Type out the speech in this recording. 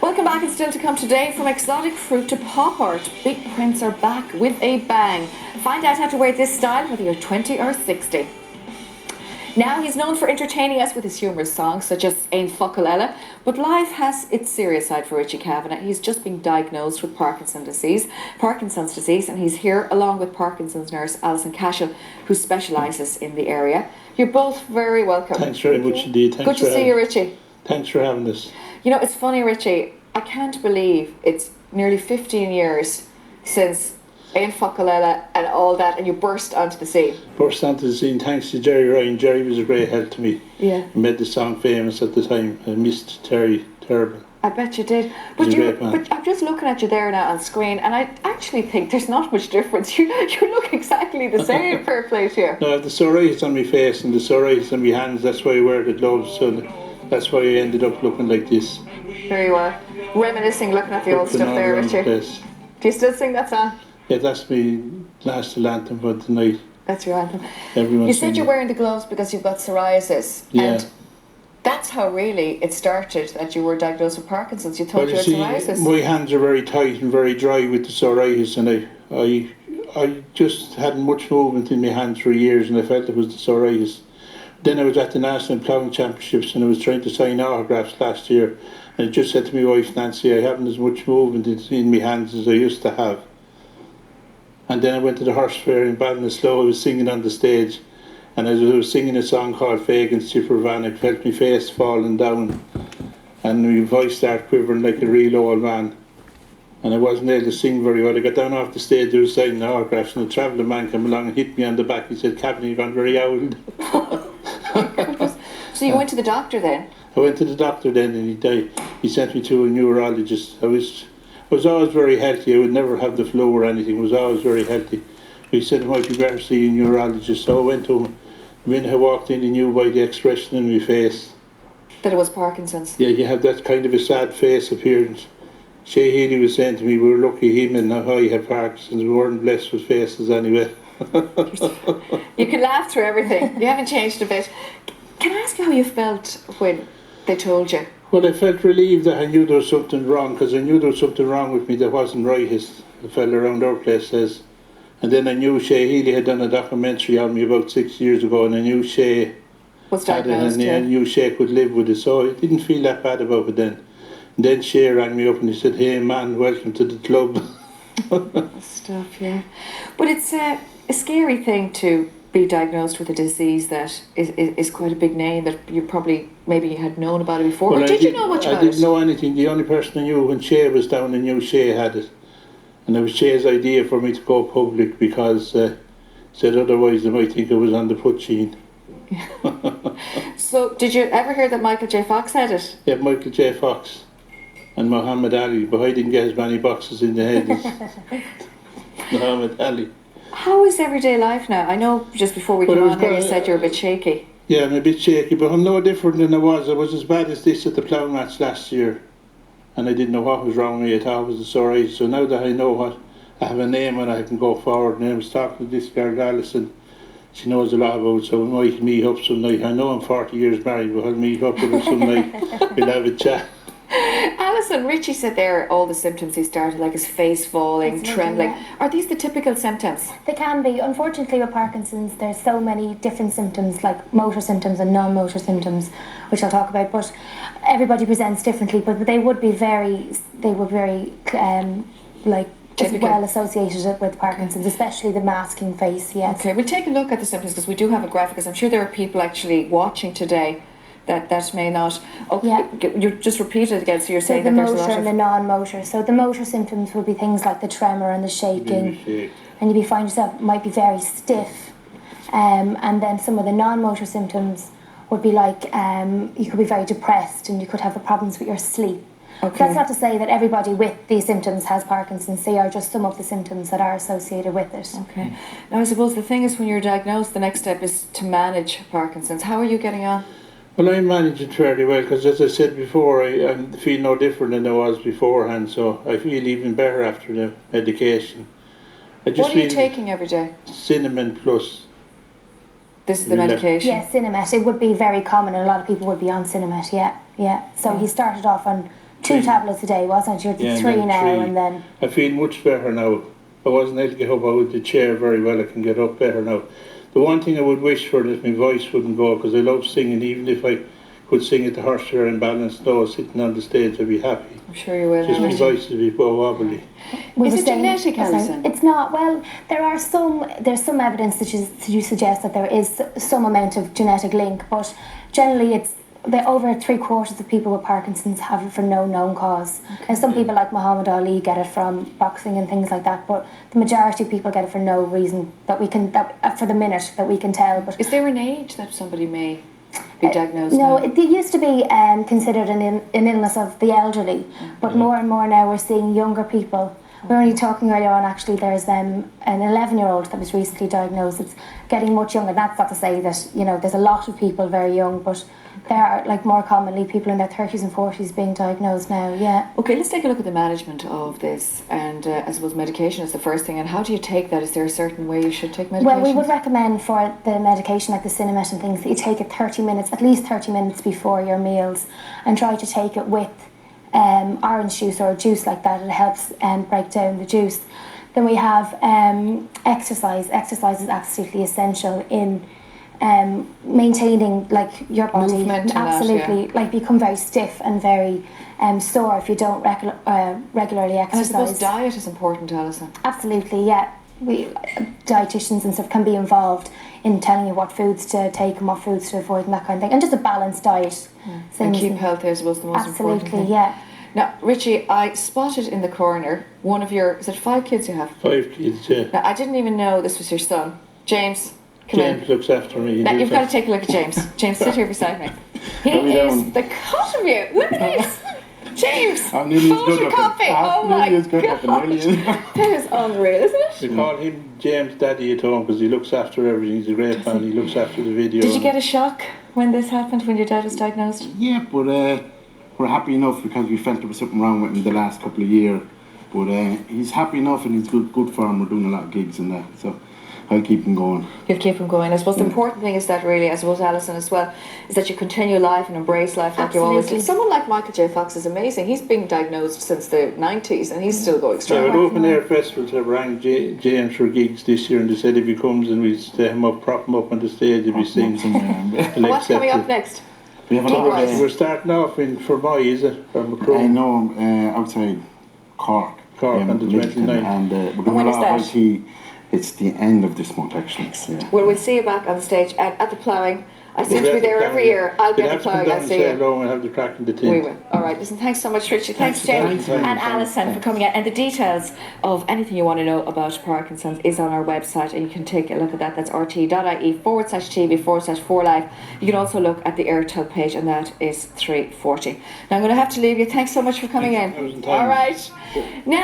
Welcome back, and still to come today, from exotic fruit to pop art, big prints are back with a bang. Find out how to wear this style whether you're 20 or 60. Now, he's known for entertaining us with his humorous songs such as Ain Focalela, but life has its serious side for Richie Kavanagh. He's just been diagnosed with Parkinson's disease, and he's here along with Parkinson's nurse Alison Cashell, who specialises in the area. You're both very welcome. Thanks very much indeed. Good to see you, Richie. Thanks for having us. You know, it's funny, Richie, I can't believe it's nearly 15 years since Ain Focalela and all that, and you burst onto the scene. Burst onto the scene thanks to Jerry Ryan. Jerry was a great help to me. Yeah. He made the song famous at the time. I missed Terry terrible. I bet you did. But I'm just looking at you there now on screen, and I actually think there's not much difference. You look exactly the same. Fair play to you. No, I have the psoriasis on my face and the psoriasis on my hands. That's why I wear the gloves. So that's why I ended up looking like this. There you are, reminiscing, looking at the old stuff there, Richard. Do you still sing that song? Yeah, that's my last anthem for tonight. That's your anthem. Everyone's you said you're wearing the gloves because you've got psoriasis. Yeah. And that's how really it started, that you were diagnosed with Parkinson's. You thought you had psoriasis. My hands are very tight and very dry with the psoriasis, and I just hadn't much movement in my hands for years, and I felt it was the psoriasis. Then I was at the National Ploughing Championships, and I was trying to sign autographs last year, and I just said to my wife Nancy, I haven't as much movement in my hands as I used to have. And then I went to the horse fair in Ballinasloe. I was singing on the stage, and as I was singing a song called Fagan's Chipper Van, I felt my face falling down, and my voice started quivering like a real old man, and I wasn't able to sing very well. I got down off the stage, I was signing autographs, and a travelling man came along and hit me on the back. He said, Kavanagh, you've gone very old. So you went to the doctor then? I went to the doctor then, and he sent me to a neurologist. I was always very healthy. I would never have the flu or anything. I was always very healthy. He said it might be better to see a neurologist. So I went to him. The minute I walked in, he knew by the expression in my face that it was Parkinson's. Yeah, you have that kind of a sad face appearance. Shay Healy was saying to me, we were lucky him and I had Parkinson's. We weren't blessed with faces anyway. You can laugh through everything. You haven't changed a bit. Can I ask you how you felt when they told you? Well, I felt relieved that I knew there was something wrong, because I knew there was something wrong with me that wasn't right, as the fella around our place says. And then I knew Shay Healy had done a documentary on me about 6 years ago, and I knew Shay was diagnosed, and I knew Shay could live with it, so I didn't feel that bad about it then. And then Shay rang me up and he said, hey man, welcome to the club. Stuff, yeah. But it's a scary thing to be diagnosed with a disease that is quite a big name, that you probably maybe had known about it before. Well, or did you know much about it? I didn't know anything. The only person I knew when Shay was down, I knew Shay had it. And it was Shay's idea for me to go public, because said otherwise they might think I was on the put-gene. So did you ever hear that Michael J. Fox had it? Yeah, Michael J. Fox and Muhammad Ali, but I didn't get as many boxes in the head as Muhammad Ali. How is everyday life now? I know just before we came on here you said you're a bit shaky. Yeah, I'm a bit shaky, but I'm no different than I was. I was as bad as this at the plough match last year, and I didn't know what was wrong with me. I thought it was the psoriasis. So now that I know what, I have a name and I can go forward. And I was talking to this girl, Alison. She knows a lot about it, so we might meet up some night. I know I'm 40 years married, but I'll meet up with her some night. We'll have a chat. Alison, Richie said there all the symptoms he started, like his face falling, trembling. Yeah. Are these the typical symptoms? They can be. Unfortunately with Parkinson's there's so many different symptoms, like motor symptoms and non-motor symptoms, which I'll talk about, but everybody presents differently, but they would be very well associated with Parkinson's, especially the masking face, yes. Okay, we'll take a look at the symptoms, because we do have a graphic, because I'm sure there are people actually watching today that may not. Okay, yeah. You just repeat it again, so you're saying that there's a lot of... the motor and the non-motor. So the motor symptoms would be things like the tremor and the shaking, and you'd find yourself might be very stiff, and then some of the non-motor symptoms would be like you could be very depressed, and you could have problems with your sleep. Okay. That's not to say that everybody with these symptoms has Parkinson's. They are just some of the symptoms that are associated with it. Okay. Now I suppose the thing is, when you're diagnosed, the next step is to manage Parkinson's. How are you getting on? Well, I manage it fairly well, because as I said before, I feel no different than I was beforehand, so I feel even better after the medication. What are you taking every day? Cinnamon Plus. This is the medication? Yeah, Cinemet. It would be very common, and a lot of people would be on Cinemet, yeah. So he started off on 2 tablets a day, wasn't it? You're 3 now, and then... I feel much better now. I wasn't able to get up out of the chair very well. I can get up better now. The one thing I would wish for is my voice wouldn't go, because I love singing. Even if I could sing at the horse fair and balance those sitting on the stage, I'd be happy. I'm sure you will. Just my voice would be wobbly. Is it genetic, Alison? It's not. Well, there's some evidence that you suggest that there is some amount of genetic link, but generally it's over 3/4 of people with Parkinson's have it for no known cause. And some people like Muhammad Ali get it from boxing and things like that, but the majority of people get it for no reason that we can, for the minute, that we can tell. But is there an age that somebody may be diagnosed? No, it used to be considered an illness of the elderly, but more and more now we're seeing younger people. We're only talking earlier on, actually, there's an 11-year-old that was recently diagnosed. It's getting much younger. That's not to say that, there's a lot of people very young, but there are, like, more commonly people in their 30s and 40s being diagnosed now, yeah. Okay, let's take a look at the management of this, and I suppose medication is the first thing. And how do you take that? Is there a certain way you should take medication? Well, we would recommend for the medication, like the Cinemet and things, that you take it 30 minutes, at least 30 minutes before your meals, and try to take it with orange juice or juice like that. It helps break down the juice. Then we have exercise. Exercise is absolutely essential in maintaining, like, your body. Movement. Absolutely, like, become very stiff and very sore if you don't regularly exercise. And I suppose diet is important, Alison. Absolutely, yeah. Dietitians and stuff can be involved in telling you what foods to take and what foods to avoid and that kind of thing, and just a balanced diet. And keep healthy, I suppose, the most important thing. Absolutely, yeah. Now, Richie, I spotted in the corner one of your, is it 5 kids you have? 5 kids, yeah. Now, I didn't even know this was your son. James, come in. James looks after me. Now, you've got to take a look at James. James, sit here beside me. He is the cut of you. Look at this. James, I'm nearly as good photocopy. Oh my as good God. That is unreal, isn't it? We call him James Daddy at home because he looks after everything. He's a great fan. He looks after the video. Did you get a shock when this happened, when your dad was diagnosed? Yeah, but we're happy enough because we felt there was something wrong with him the last couple of years. But he's happy enough and he's good for him. We're doing a lot of gigs and that, so I'll keep him going. You'll keep him going. I suppose the important thing is that, really, I suppose, Alison, as well, is that you continue life and embrace life like you always did. Someone like Michael J. Fox is amazing. He's been diagnosed since the 90s and he's still going strong. Yeah, at Open Air Festivals, I rang James for gigs this year, and they said if he comes and we stay him up, prop him up on the stage if he sings. What's coming up next? We have another We're starting off in Fermoy, is it? Or Macron? No, outside Cork. Cork on the 29th. And we're doing when a is lot of that? IT. It's the end of this month, actually. Yeah. Well, we'll see you back on the stage at the ploughing. I seem to be there every year. I'll get the ploughing. I'll see you. And have the crack in the tin. We will. All right. Listen, thanks so much, Richard. Thanks, Jamie and Alison, for coming out. And the details of anything you want to know about Parkinson's is on our website, and you can take a look at that. That's rt.ie/TV/4life. You can also look at the Airtel page, and that is 340. Now, I'm going to have to leave you. Thanks so much for coming in. All right. Now.